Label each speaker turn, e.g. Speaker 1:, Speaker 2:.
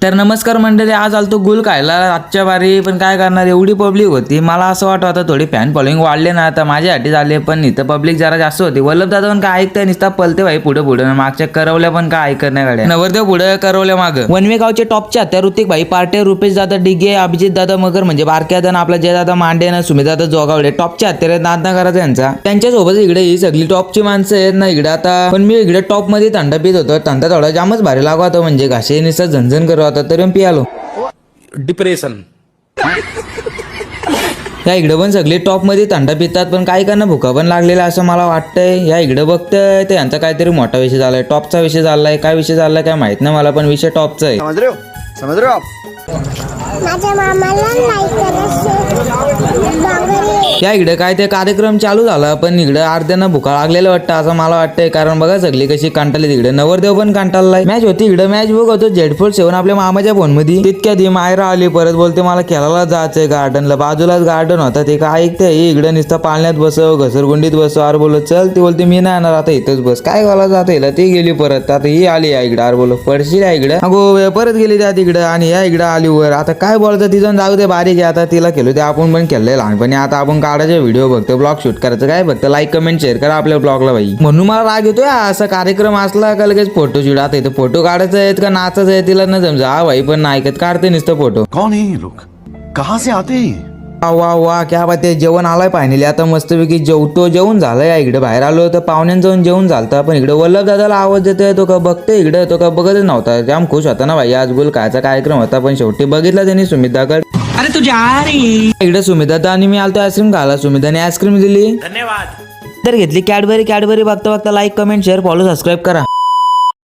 Speaker 1: तर नमस्कार मंडळी, आज आलतो गुल खायला आजच्या बारी. पण काय करणार, एवढी पब्लिक होती. मला असं वाटतं आता थोडी फॅन फॉलोइंग वाढले ना, आता माझ्यासाठी झाले. पण इथं पब्लिक जरा जास्त होती. वल्लभ दादा पण काय ऐकताय, नुसता पलते भाई पुढे पुढे. मागच्या करवल्या पण काय ऐकत नाही गाड्या. नवरदेव पुढे करवल्या मागं. वनवे गावचे टॉपच्या त्या ऋतिक भाई पार्टे, रुपेश दादा डिगे, अभिजित दादा मगर म्हणजे बारक्या दादा, आपला जय दादा मांडे ना, सुमित दादा जोगावडे टॉपच्या हत्यारे नाद ना करायचा यांचा. त्यांच्यासोबत इकडे ही सगळी टॉपची माणसं आहेत ना इकडे. आता पण मी इकडे टॉप मध्ये थंड पित होतो. थंड थोडा जामच भारी लागला होता, म्हणजे घासे निसत झणझण करत होता, तरी पियालो.
Speaker 2: डिप्रेशन.
Speaker 1: या इकडे पण सगळे टॉप मध्ये थंड पितात. पण काय करणं, भुका पण लागलेला असं मला वाटतंय. या इकडे बघतंय ते यांचा काहीतरी मोठा विषय झालाय, टॉपचा विषय झालाय. काय विषय झालाय काय माहित नाही मला, पण विषय टॉपचा आहे.
Speaker 2: समझ रहे हो आप?
Speaker 3: माझ्या मामाला लाईक
Speaker 1: या इकडे काय ते कार्यक्रम चालू झाला, पण इकडे अर्ध्यांना भुका लागलेलं वाटतं असं मला वाटतंय. कारण बघा सगळी कशी कंटाळली. तिकडे नवरदेव पण कंटाळलाय. मॅच होती इकडे, मॅच बघ होतो Z47 आपल्या मामाच्या फोन मध्ये. तितक्या ती मायरा आली, परत बोलते मला खेळायला जायचंय गार्डनला. बाजूलाच गार्डन होता. ते काय ऐकते इकडे नुसतं पाळण्यात बसव, घसरगुंडीत बसव. अरे बोलत चल, ती बोलते मी नाही येणार आता, इथंच बस. काय बोला जात येईल. ती गेली परत. आता ही आली या इकडे. अरे बोल पडशील या इकडे. अगो परत गेली त्या तिकडे आणि या इकडे आली वर. आता काय बोलतं तिथून जाऊ दे, बारीक आहे. आता तिला खेळू दे, आपण पण खेळलंय लहानपणी. आता आपण काढायचे व्हिडिओ बघतो, ब्लॉग शूट करायचं काय फक्त लाईक कमेंट शेअर करा आपल्या ब्लॉगला भाई. म्हणून मला राग येतोय असा कार्यक्रम असला का लगेच फोटो शूट. आता इथं फोटो काढायचं आहेत का नाचायचं आहे तिला न समजा. हा भाई पण नाही ऐकत, काढते नुसतं फोटो.
Speaker 4: कौन है ये लोग, कहाँ से आते हैं?
Speaker 1: वा वा वा क्या बात आहे. जेवण आलाय फायनली. आता मस्तपैकी जेवून झालंय. इकडे बाहेर आलो तर पाहुण्यां जाऊन जेवण झालतं. पण इकडे वल्लभ दादाला आवाज देतोय, तो का बघतोय इकडे, तो का बघतच नव्हता. जाम खुश होता ना भाई. आज गुल खायचा कार्यक्रम होता, पण शेवटी बघितला त्यांनी सुमिताकडे.
Speaker 5: अरे तू जा रही
Speaker 1: इकडे सुमिता आणि मी आलतो आईस्क्रीम खायला. सुमिताने आईस्क्रीम दिली,
Speaker 2: धन्यवाद.
Speaker 1: तर घेतली कॅडबरी. बघता बघता like comment share follow subscribe करा.